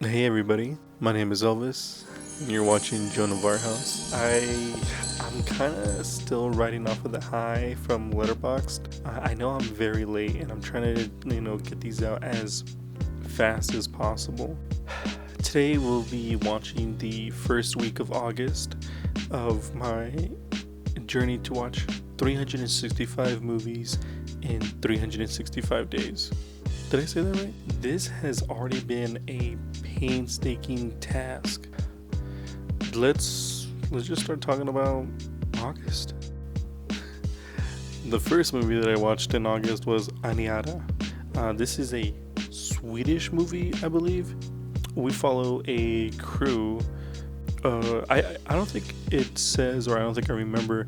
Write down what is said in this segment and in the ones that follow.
Hey everybody, my name is Elvis, and you're watching Joan of Our House. I'm kind of still riding off of the high from Letterboxd. I know I'm very late, and I'm trying to get these out as fast as possible. Today we'll be watching the first week of August of my journey to watch 365 movies in 365 days. Did I say that right? This has already been a painstaking task. Let's just start talking about August. The first movie that I watched in August was Aniara. This is a Swedish movie, I believe. We follow a crew. I don't think it says, or I don't think I remember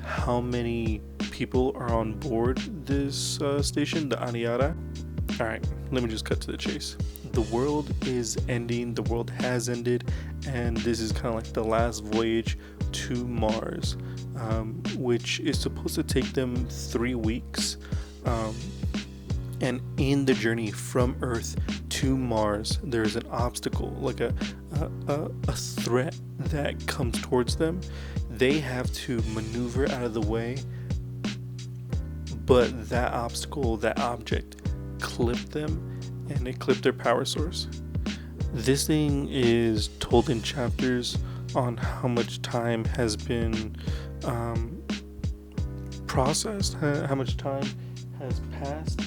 how many people are on board this station, the Aniara. Alright, let me just cut to the chase. The world is ending, the world has ended, and this is kind of like the last voyage to Mars, which is supposed to take them 3 weeks. And in the journey from Earth to Mars, there's an obstacle, like a threat that comes towards them. They have to maneuver out of the way, but that obstacle, that object, clipped them, and it clipped their power source. This thing is told in chapters on how much time has been processed, how much time has passed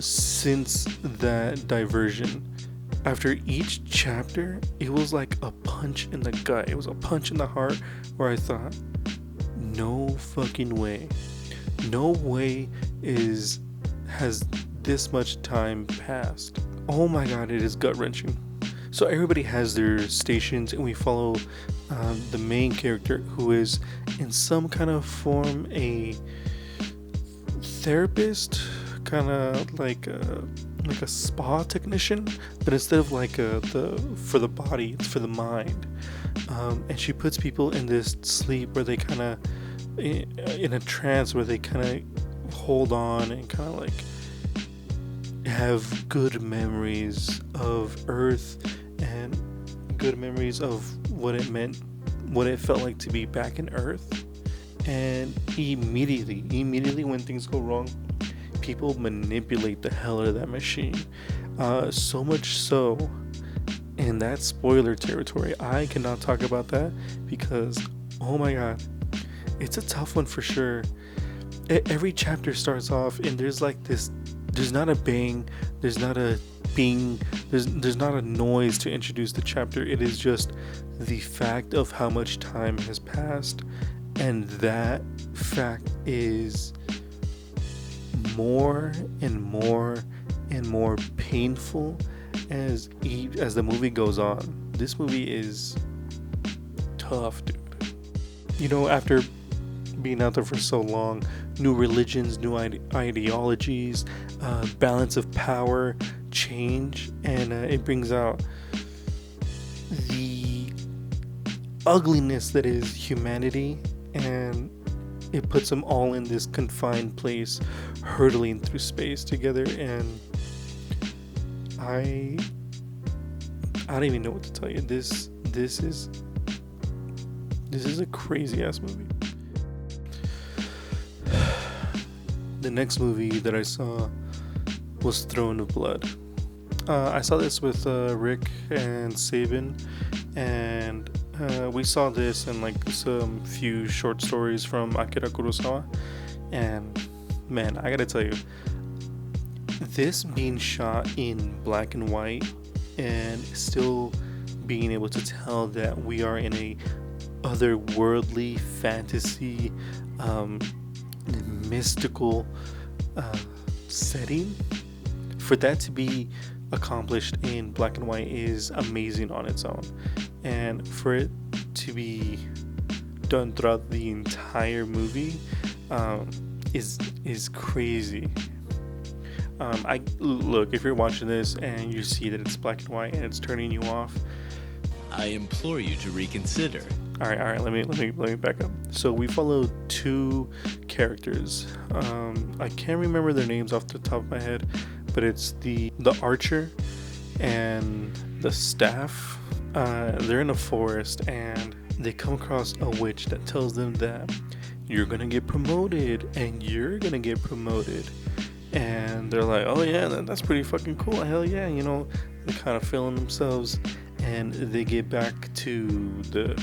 since that diversion. After each chapter, it was like a punch in the gut. It was a punch in the heart where I thought, no fucking way. No way has this much time passed. Oh my god, it is gut-wrenching. So everybody has their stations, and we follow the main character, who is in some kind of form a therapist, kind of like a spa technician, but instead of like for the body, it's for the mind. And she puts people in this sleep where they kind of in a trance, where they kind of hold on and kind of like have good memories of Earth and good memories of what it meant, what it felt like to be back in Earth. And immediately when things go wrong, people manipulate the hell out of that machine. So much so, in that spoiler territory, I cannot talk about that because, oh my god, it's a tough one for sure. Every chapter starts off and there's like this, there's not a bang, there's not a bing, there's not a noise to introduce the chapter. It is just the fact of how much time has passed, and that fact is more and more and more painful as the movie goes on. This movie is tough, dude. After being out there for so long, new religions, new ideologies, balance of power change, and it brings out the ugliness that is humanity, and it puts them all in this confined place, hurtling through space together. And I don't even know what to tell you. This is a crazy ass movie. The next movie that I saw was Throne of Blood. I saw this with Rick and Sabin, and we saw this in like some few short stories from Akira Kurosawa. And man, I gotta tell you, this being shot in black and white and still being able to tell that we are in a otherworldly fantasy, mystical setting, for that to be accomplished in black and white is amazing on its own, and for it to be done throughout the entire movie is crazy. Look, if you're watching this and you see that it's black and white and it's turning you off, I implore you to reconsider. All right. Let me back up. So we followed two characters. I can't remember their names off the top of my head, but it's the archer and the staff, they're in a forest and they come across a witch that tells them that you're gonna get promoted and you're gonna get promoted. And they're like, oh yeah, that's pretty fucking cool. Hell yeah, they're kind of feeling themselves, and they get back to the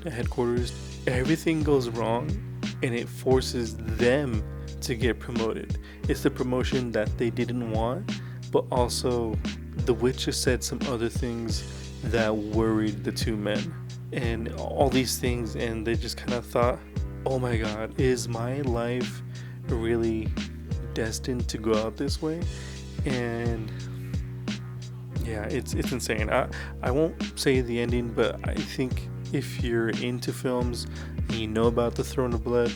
headquarters. Everything goes wrong, and it forces them to get promoted. It's the promotion that they didn't want, but also the witch has said some other things that worried the two men, and all these things, and they just kind of thought, oh my god, is my life really destined to go out this way? And yeah, it's insane. I won't say the ending, but I think if you're into films and you know about the Throne of Blood,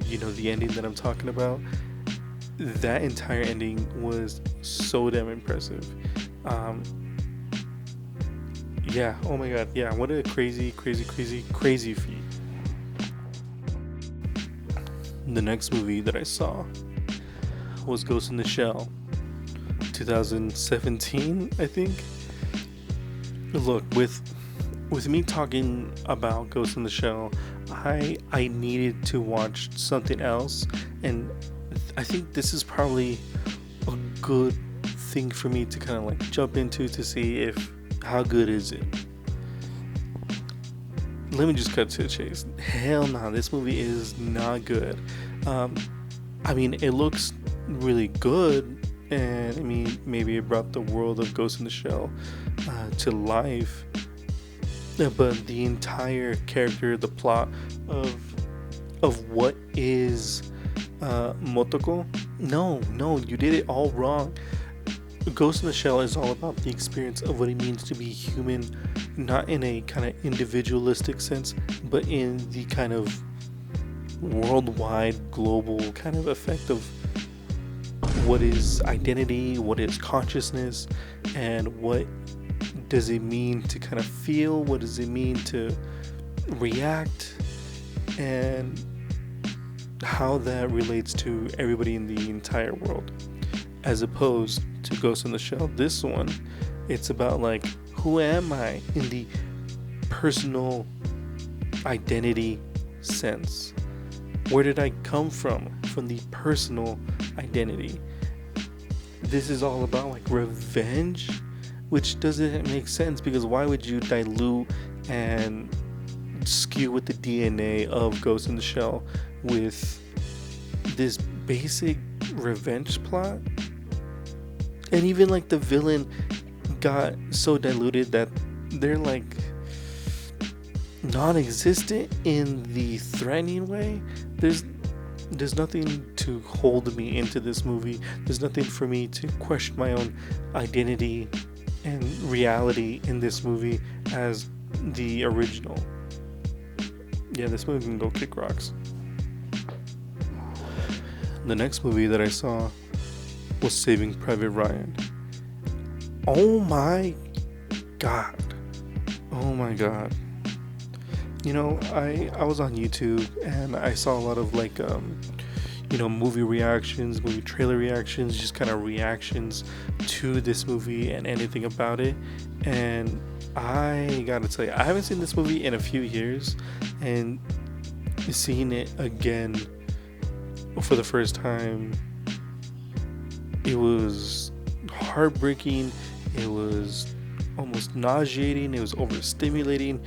you know the ending that I'm talking about. That entire ending was so damn impressive. Yeah, oh my god, yeah, what a crazy feat. The next movie that I saw was Ghost in the Shell, 2017, I think. Look, with me talking about Ghost in the Shell, I needed to watch something else, and I think this is probably a good thing for me to kind of like jump into to see how good is it. Let me just cut to the chase. Hell no, this movie is not good. I mean, it looks really good, and I mean, maybe it brought the world of Ghost in the Shell to life, but the entire character, the plot of what is Motoko, no, you did it all wrong. Ghost in the Shell is all about the experience of what it means to be human, not in a kind of individualistic sense, but in the kind of worldwide, global kind of effect of what is identity, what is consciousness, and what does it mean to kind of feel, what does it mean to react, and how that relates to everybody in the entire world. As opposed to Ghost in the Shell, this one, it's about like, who am I in the personal identity sense? Where did I come from the personal identity? This is all about like revenge, which doesn't make sense, because why would you dilute and skew with the DNA of Ghost in the Shell with this basic revenge plot? And even like the villain got so diluted that they're like non-existent in the threatening way. There's nothing to hold me into this movie. There's nothing for me to question my own identity and reality in this movie as the original. Yeah, this movie can go kick rocks. The next movie that I saw was Saving Private Ryan. Oh my god. I was on YouTube and I saw a lot of like movie reactions, movie trailer reactions, just kind of reactions to this movie and anything about it. And I gotta tell you, I haven't seen this movie in a few years, and seeing it again for the first time, it was heartbreaking, it was almost nauseating, it was overstimulating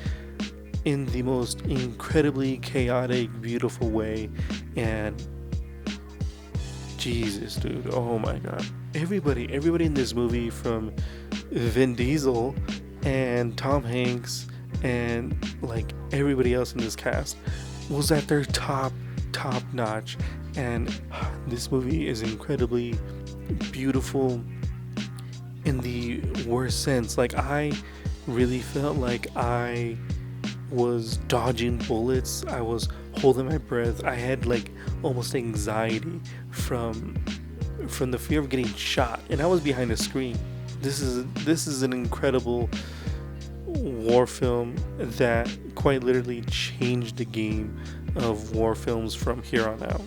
in the most incredibly chaotic, beautiful way. And Jesus, dude, oh my god. Everybody in this movie, from Vin Diesel and Tom Hanks and like everybody else in this cast, was at their top notch. And this movie is incredibly beautiful in the worst sense. Like, I really felt like I was dodging bullets, I was holding my breath, I had like almost anxiety from the fear of getting shot, and I was behind a screen. This is an incredible war film that quite literally changed the game of war films from here on out.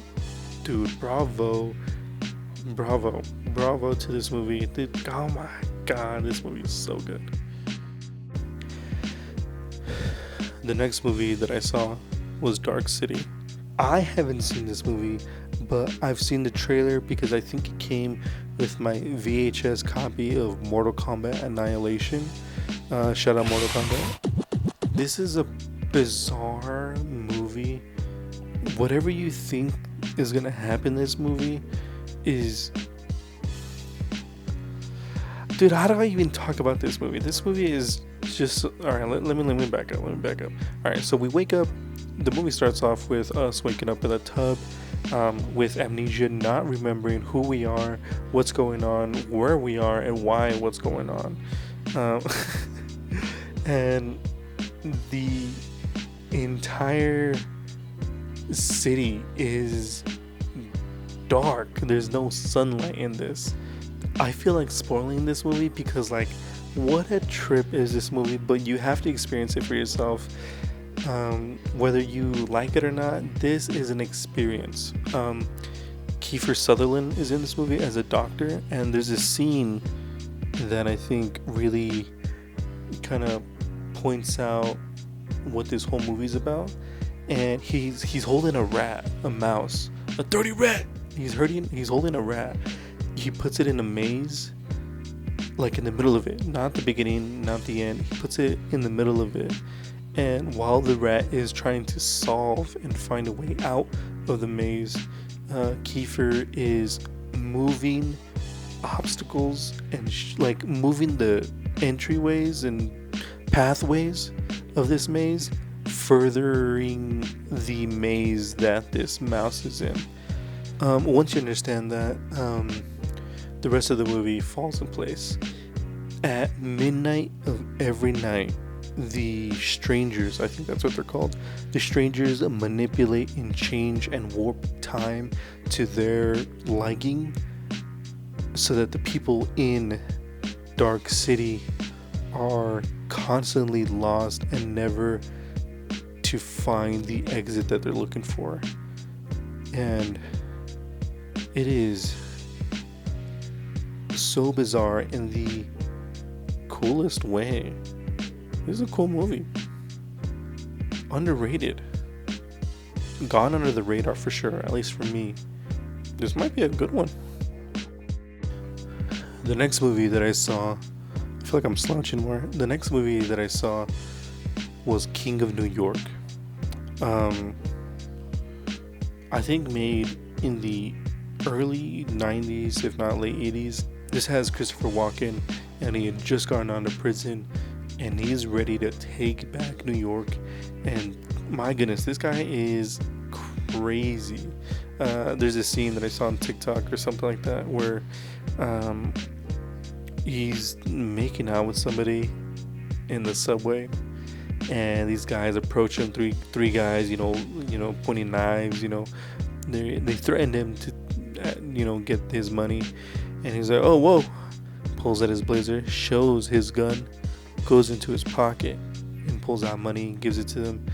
Dude, bravo. Bravo to this movie. Oh my god, this movie is so good. The next movie that I saw was Dark City. I haven't seen this movie, but I've seen the trailer because I think it came with my VHS copy of Mortal Kombat Annihilation. Shout out Mortal Kombat. This is a bizarre movie. Whatever you think is gonna happen in this movie is... Dude, how do I even talk about this movie? This movie is just... Alright, let me back up. Alright, so we wake up. The movie starts off with us waking up in a tub with amnesia, not remembering who we are, what's going on, where we are, and why what's going on. And the entire city is dark. There's no sunlight in this. I feel like spoiling this movie because, like, what a trip is this movie, but you have to experience it for yourself. Whether you like it or not, this is an experience. Kiefer Sutherland is in this movie as a doctor, and there's a scene that I think really kind of points out what this whole movie's about. And he's holding a mouse, a dirty rat. He's holding a rat. He puts it in a maze, like in the middle of it, not the beginning, not the end. He puts it in the middle of it. And while the rat is trying to solve and find a way out of the maze, Kiefer is moving obstacles and like moving the entryways and pathways of this maze, furthering the maze that this mouse is in. Once you understand that, the rest of the movie falls in place. At midnight of every night, the strangers, I think that's what they're called, the strangers manipulate and change and warp time to their liking so that the people in Dark City are constantly lost and never to find the exit that they're looking for. And it is so bizarre in the coolest way. This is a cool movie. Underrated. Gone under the radar for sure, at least for me. This might be a good one. The next movie that I saw, I feel like I'm slouching more. The next movie that I saw was King of New York. I think made in the early 90s, if not late 80s. This has Christopher Walken, and he had just gotten out of prison, and he's ready to take back New York. And my goodness, this guy is crazy. There's a scene that I saw on TikTok or something like that where he's making out with somebody in the subway, and these guys approach him. Three guys, pointing knives. They threatened him to, get his money, and he's like, "Oh, whoa!" Pulls out his blazer, shows his gun, goes into his pocket, and pulls out money, gives it to them.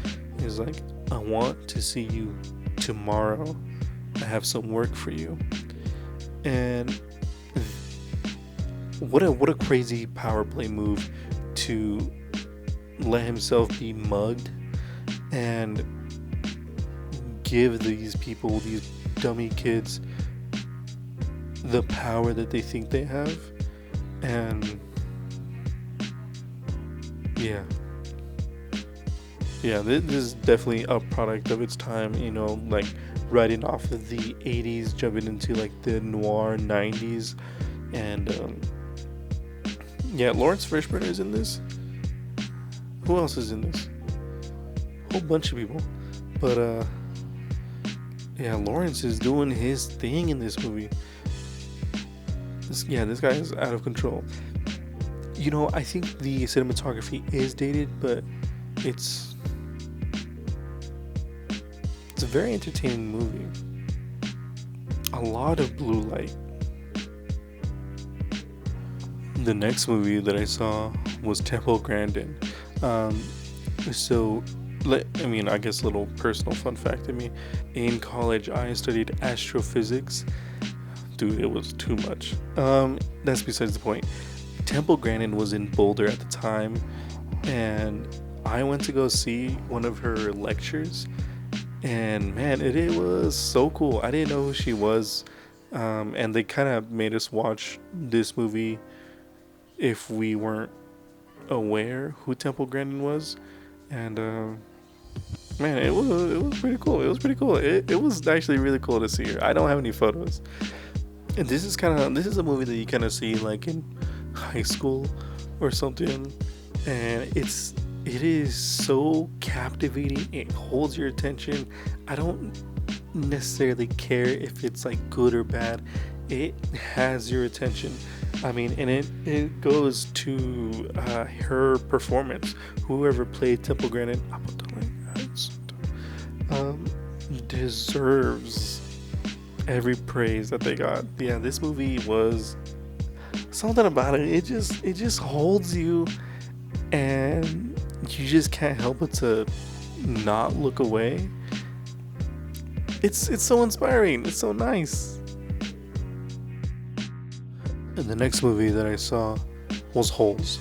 He's like, "I want to see you tomorrow. I have some work for you." And what a crazy power play move to let himself be mugged and give these people, these dummy kids, the power that they think they have. And yeah, this is definitely a product of its time, like riding off of the 80s, jumping into like the noir 90s. And Lawrence Fishburne is in this. Who else is in this? A whole bunch of people. But Lawrence is doing his thing in this movie. This guy is out of control. I think the cinematography is dated, but it's a very entertaining movie. A lot of blue light. The next movie that I saw was Temple Grandin. I guess a little personal fun fact to me. In college, I studied astrophysics. dude, it was too much. That's besides the point. Temple Grandin was in Boulder at the time, and I went to go see one of her lectures, and man, it was so cool. I didn't know who she was, and they kind of made us watch this movie if we weren't aware who Temple Grandin was, and man, it was pretty cool. It was pretty cool. It was actually really cool to see her. I don't have any photos, and this is a movie that you kind of see like in high school or something, and it is so captivating. It holds your attention. I don't necessarily care if it's like good or bad. It has your attention. I mean, and it goes to her performance. Whoever played Temple Grandin, deserves every praise that they got. Yeah, this movie was something about it. It just holds you, and you just can't help but to not look away. It's so inspiring. It's so nice. And the next movie that I saw was Holes.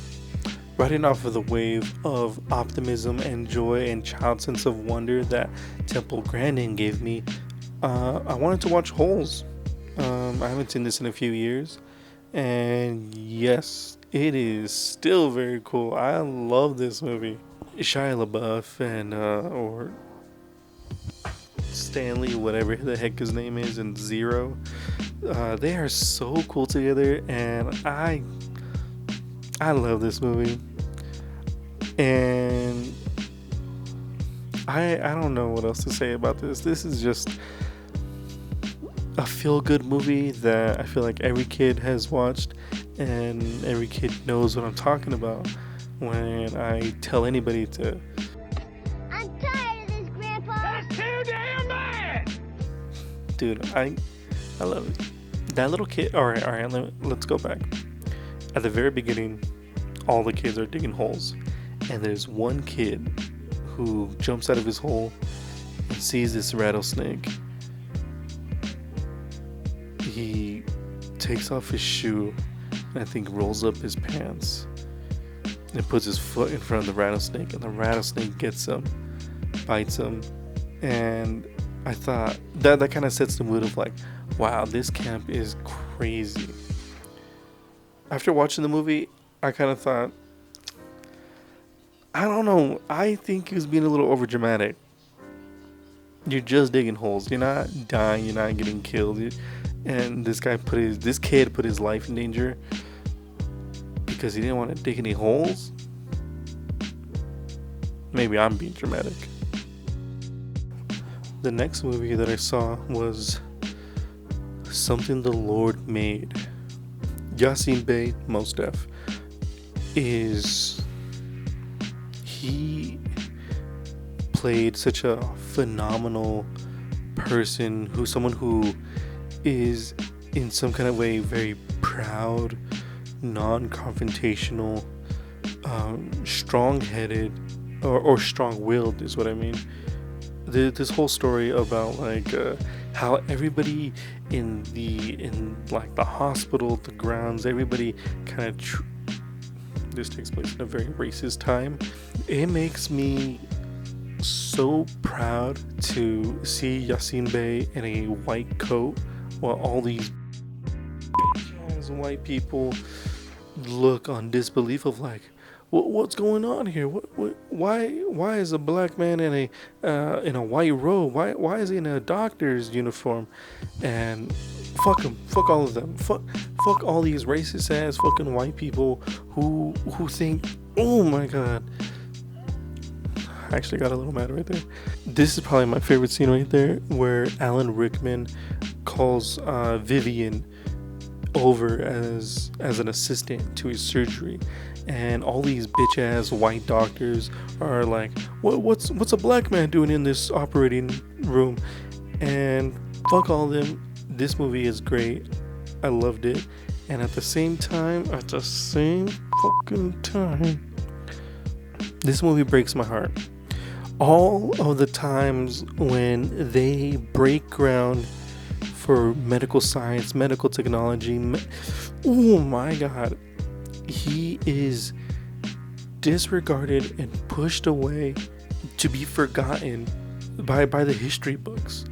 Riding off of the wave of optimism and joy and child sense of wonder that Temple Grandin gave me, I wanted to watch Holes. I haven't seen this in a few years, and yes, it is still very cool. I love this movie. Shia LaBeouf and or Stanley, whatever the heck his name is, and Zero, they are so cool together, and I love this movie. And I don't know what else to say about this. This is just a feel-good movie that I feel like every kid has watched, and every kid knows what I'm talking about when I tell anybody to. I'm tired of this, Grandpa. That's too damn bad. Dude, I love it. That little kid. All right. Let's go back. At the very beginning, all the kids are digging holes, and there's one kid who jumps out of his hole and sees this rattlesnake. He takes off his shoe and I think rolls up his pants and puts his foot in front of the rattlesnake, and the rattlesnake gets him, bites him. And I thought that kind of sets the mood of like, wow, this camp is crazy. After watching the movie, I kind of thought, I don't know, I think he was being a little over dramatic. You're just digging holes. You're not dying. You're not getting killed. And this kid put his life in danger because he didn't want to dig any holes. Maybe I'm being dramatic. The next movie that I saw was Something the Lord Made. Yasin Bey, Mos Def, he played such a phenomenal person, someone who is in some kind of way very proud, non-confrontational, strong-headed, or strong-willed is what I mean. This whole story about like how everybody in like the hospital, the grounds, everybody kind of this takes place in a very racist time. It makes me so proud to see Yasin Bey in a white coat while all these bitch-ass white people look on disbelief of like, what's going on here? Why is a black man in a white robe? Why is he in a doctor's uniform? And fuck them, fuck all of them, fuck all these racist ass fucking white people who think, oh my god. I actually got a little mad right there. This is probably my favorite scene right there, where Alan Rickman calls Vivian over as an assistant to his surgery, and all these bitch ass white doctors are like, what's a black man doing in this operating room? And fuck all of them. This movie is great. I loved it. And at the same fucking time, this movie breaks my heart. All of the times when they break ground for medical science, medical technology. Oh my god. He is disregarded and pushed away to be forgotten by the history books.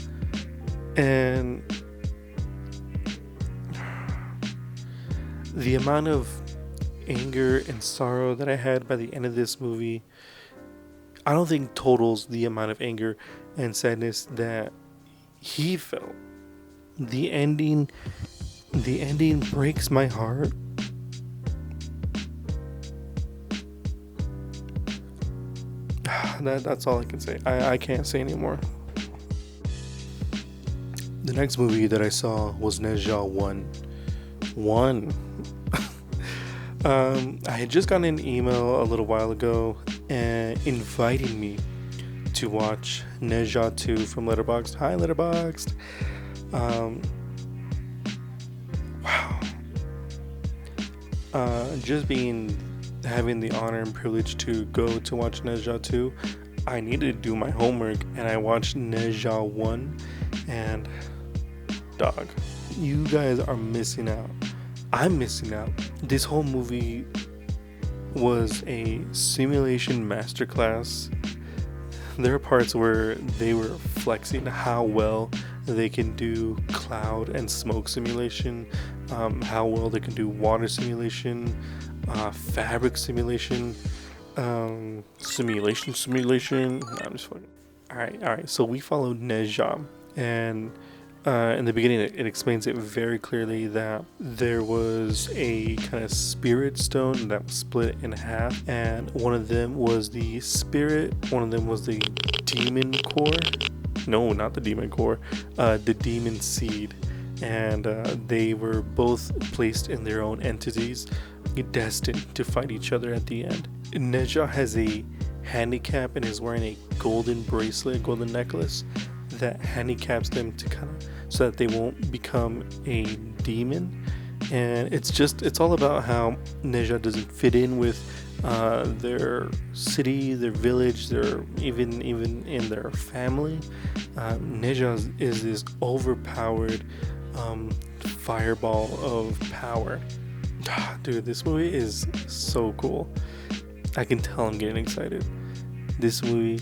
And the amount of anger and sorrow that I had by the end of this movie, I don't think totals the amount of anger and sadness that he felt. The ending breaks my heart. That's all I can say. I can't say anymore. The next movie that I saw was Neja 1. I had just gotten an email a little while ago inviting me to watch Neja 2 from Letterboxd. Hi, Letterboxd. Wow. Just having the honor and privilege to go to watch Neja 2, I needed to do my homework, and I watched Neja 1, and dog, you guys are missing out. I'm missing out. This whole movie was a simulation masterclass. There are parts where they were flexing how well they can do cloud and smoke simulation, how well they can do water simulation, fabric simulation, simulation. No, I'm just fucking. All right. So we followed Neja, and in the beginning, it explains it very clearly that there was a kind of spirit stone that was split in half, and one of them was the spirit, one of them was the demon core. No, not the demon core, the demon seed. And they were both placed in their own entities, destined to fight each other at the end. Neja has a handicap and is wearing a golden bracelet, golden necklace that handicaps them to so that they won't become a demon. And it's all about how Neja doesn't fit in with their city, their village, their even in their family. Neja is this overpowered fireball of power. Dude, this movie is so cool. I can tell I'm getting excited. This movie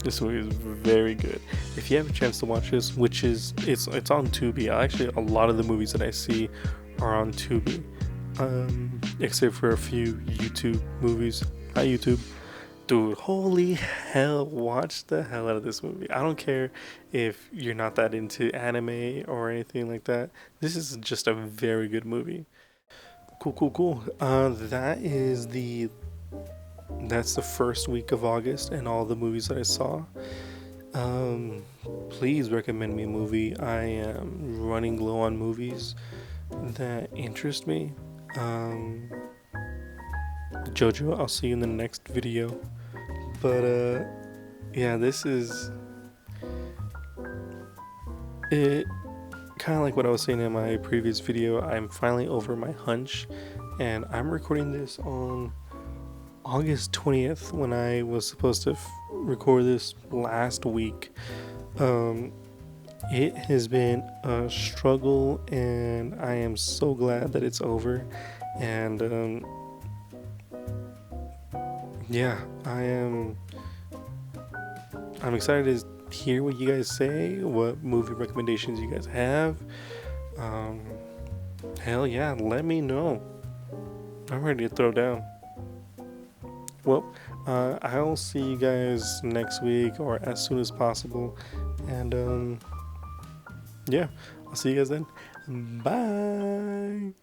is very good. If you have a chance to watch this, which is it's on Tubi. Actually, a lot of the movies that I see are on Tubi, except for a few YouTube movies. Not YouTube. Dude, holy hell, watch the hell out of this movie. I don't care if you're not that into anime or anything like that. This is just a very good movie. Cool. That's the first week of August and all the movies that I saw. Please recommend me a movie. I am running low on movies that interest me. Jojo, I'll see you in the next video. But yeah, this is it. Kind of like what I was saying in my previous video, I'm finally over my hunch, and I'm recording this on August 20th when I was supposed to record this last week. It has been a struggle, and I am so glad that it's over. And yeah, I'm excited to hear what you guys say, what movie recommendations you guys have. Hell yeah, let me know. I'm ready to throw down. Well, I'll see you guys next week or as soon as possible. And yeah, I'll see you guys then. Bye.